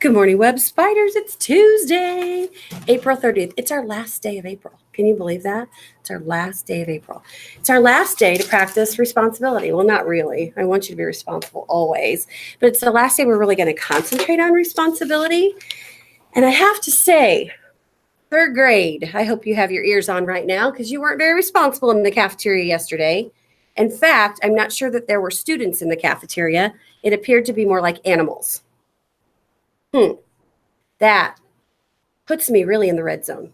Good morning, web spiders. It's Tuesday, April 30th. It's our last day of April. Can you believe that? It's our last day of April. It's our last day to practice responsibility. Well, not really. I want you to be responsible always, but it's the last day we're really going to concentrate on responsibility. And I have to say, third grade, I hope you have your ears on right now because you weren't very responsible in the cafeteria yesterday. In fact, I'm not sure that there were students in the cafeteria. It appeared to be more like animals. That puts me really in the red zone.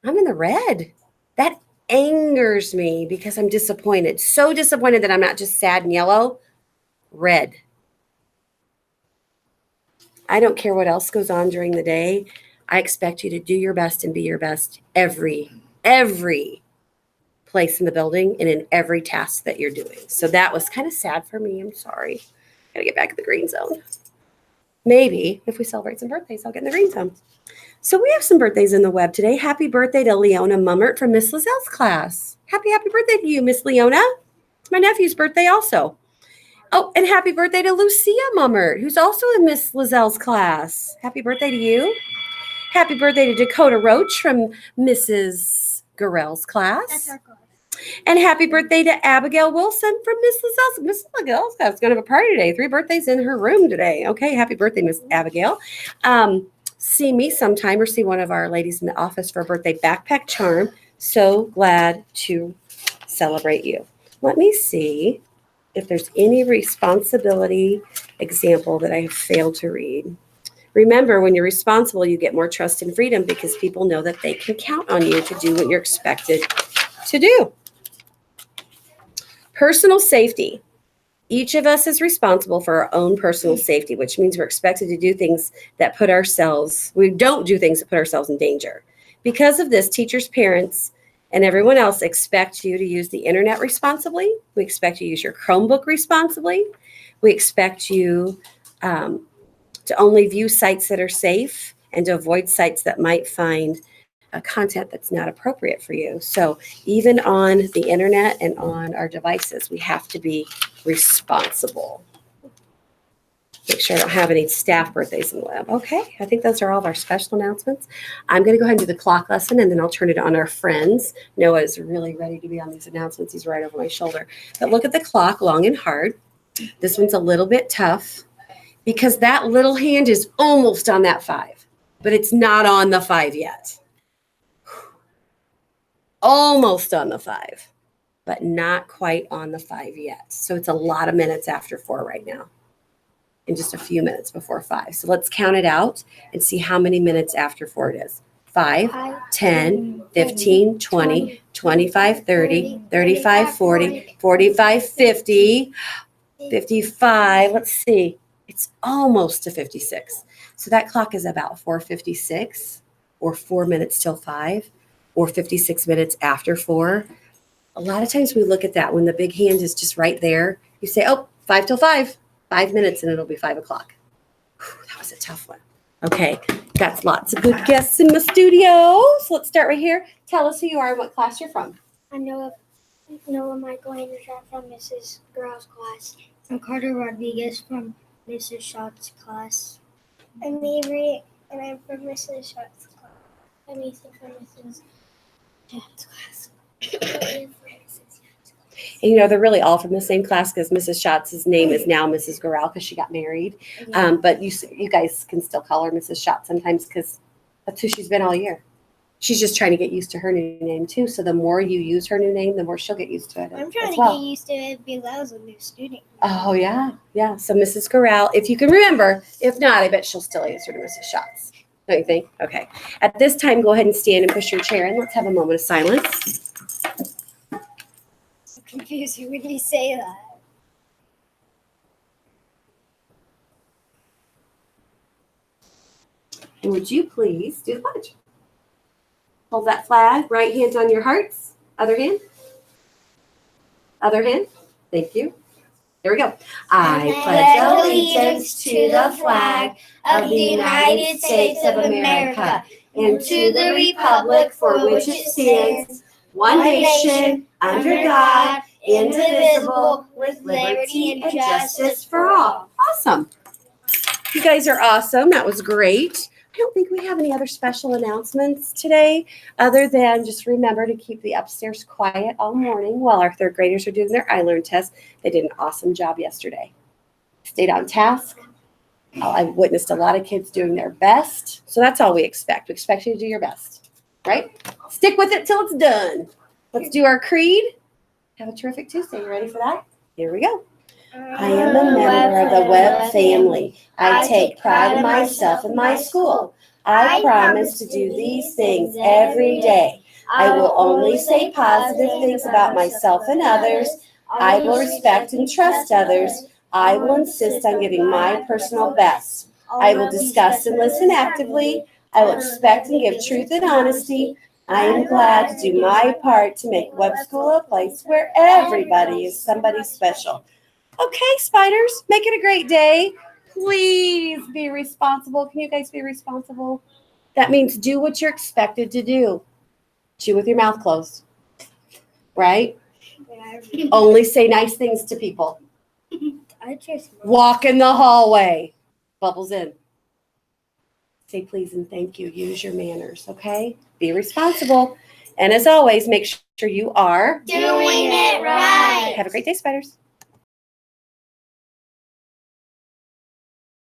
I'm in the red. That angers me because I'm disappointed. So disappointed that I'm not just sad and yellow, red. I don't care what else goes on during the day. I expect you to do your best and be your best every place in the building and in every task that you're doing. So that was kind of sad for me. I'm sorry. Gotta get back in the green zone. Maybe if we celebrate some birthdays, I'll get in the green zone. So we have some birthdays in the web today. Happy birthday to Leona Mummert from Miss Lazelle's class. Happy birthday to you, Miss Leona. It's my nephew's birthday also. Oh, and happy birthday to Lucia Mummert, who's also in Miss Lazelle's class. Happy birthday to you. Happy birthday to Dakota Roach from Mrs. Gorell's class. That's our class. And happy birthday to Abigail Wilson from Miss Lazelle's. Miss Lazelle's class is going to have a party today. 3 birthdays in her room today. Okay, happy birthday, Miss Abigail. See me sometime or see one of our ladies in the office for a birthday backpack charm. So glad to celebrate you. Let me see if there's any responsibility example that I have failed to read. Remember, when you're responsible, you get more trust and freedom because people know that they can count on you to do what you're expected to do. Personal safety. Each of us is responsible for our own personal safety, which means we're expected to do things that we don't do things that put ourselves in danger. Because of this, teachers, parents, and everyone else expect you to use the internet responsibly. We expect you to use your Chromebook responsibly. We expect you to only view sites that are safe and to avoid sites that might find content that's not appropriate for you. So even on the internet and on our devices, we have to be responsible. Make sure I don't have any staff birthdays in the lab. Okay, I think those are all of our special announcements. I'm going to go ahead and do the clock lesson, and then I'll turn it on our friends. Noah is really ready to be on these announcements. He's right over my shoulder. But look at the clock, long and hard. This one's a little bit tough because that little hand is almost on that 5, but it's not on the 5 yet. Almost on the 5, but not quite on the 5 yet. So it's a lot of minutes after 4 right now, and just a few minutes before 5. So let's count it out and see how many minutes after 4 it is. 5, 10, 15, 20, 25, 30, 35, 40, 45, 50, 55. Let's see. It's almost to 56. So that clock is about 4:56 or 4 minutes till 5. Or 56 minutes after 4. A lot of times we look at that when the big hand is just right there. You say, 5 till 5, 5 minutes, and it'll be 5 o'clock. Whew, that was a tough one. Okay, got lots of good guests in the studio. So let's start right here. Tell us who you are and what class you're from. I'm Noah Michael Anderson from Mrs. Grouse class. I'm Carter Rodriguez from Mrs. Schott's class. I'm Avery, and I'm from Mrs. Schott's class. I'm Ethan from Mrs. Schott's class. And they're really all from the same class because Mrs. Schatz' name is now Mrs. Gorell because she got married. Yeah. But you guys can still call her Mrs. Schatz sometimes because that's who she's been all year. She's just trying to get used to her new name too. So the more you use her new name, the more she'll get used to it. I'm trying to get used to it because I was a new student. Oh, yeah. Yeah. So Mrs. Gorell, if you can remember, if not, I bet she'll still answer to Mrs. Schatz. Don't you think? Okay. At this time, go ahead and stand and push your chair in. Let's have a moment of silence. I'm confused when you say that. And would you please do the pledge? Hold that flag. Right hand on your hearts. Other hand. Other hand. Thank you. Here we go. I pledge allegiance to the flag of the United States of America and to the republic for which it stands, one nation, under God, indivisible, with liberty and justice for all. Awesome. You guys are awesome. That was great. I don't think we have any other special announcements today other than just remember to keep the upstairs quiet all morning while our third graders are doing their iLearn test. They did an awesome job yesterday. Stayed on task. I witnessed a lot of kids doing their best. So that's all we expect. We expect you to do your best, right? Stick with it till it's done. Let's do our creed. Have a terrific Tuesday. You ready for that? Here we go. I am a member of the Webb family. I take pride in myself and my school. I promise to do these things every day. I will only say positive things about myself and others. I will respect and trust others. I will insist on giving my personal best. I will discuss and listen actively. I will expect and give truth and honesty. I am glad to do my part to make Webb School a place where everybody is somebody special. Okay, spiders, make it a great day. Please be responsible. Can you guys be responsible? That means do what you're expected to do. Chew with your mouth closed, right? Only say nice things to people. Walk in the hallway. Bubbles in. Say please and thank you. Use your manners, okay? Be responsible. And as always, make sure you are Doing it right. Have a great day, spiders.